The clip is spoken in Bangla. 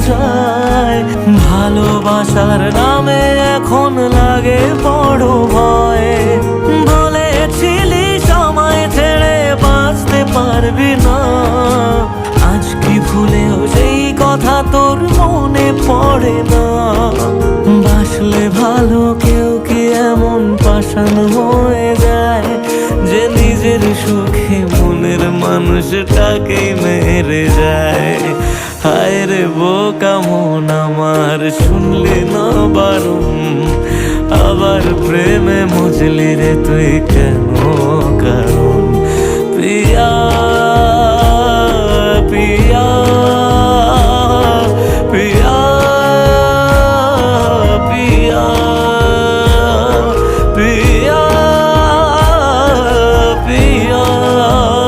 যায়। ভালোবাসার নামে এখন লাগে বড় ভয়। বলেছিলি সময় ছেড়ে বাঁচতে পারবি না, আজ কি ভুলেও সেই কথা তোর মনে পড়ে না? বাসলে ভালো কেউ কি এমন পাষাণ হয়ে যায় যে নিজের সুখে মনের মানুষটাকেই মেরে যায়? হায় রে বোকা মন আমার, শুনলি না বারণ, আবার প্রেমে মজলি রে তুই কেন কারণ? প্রিয়া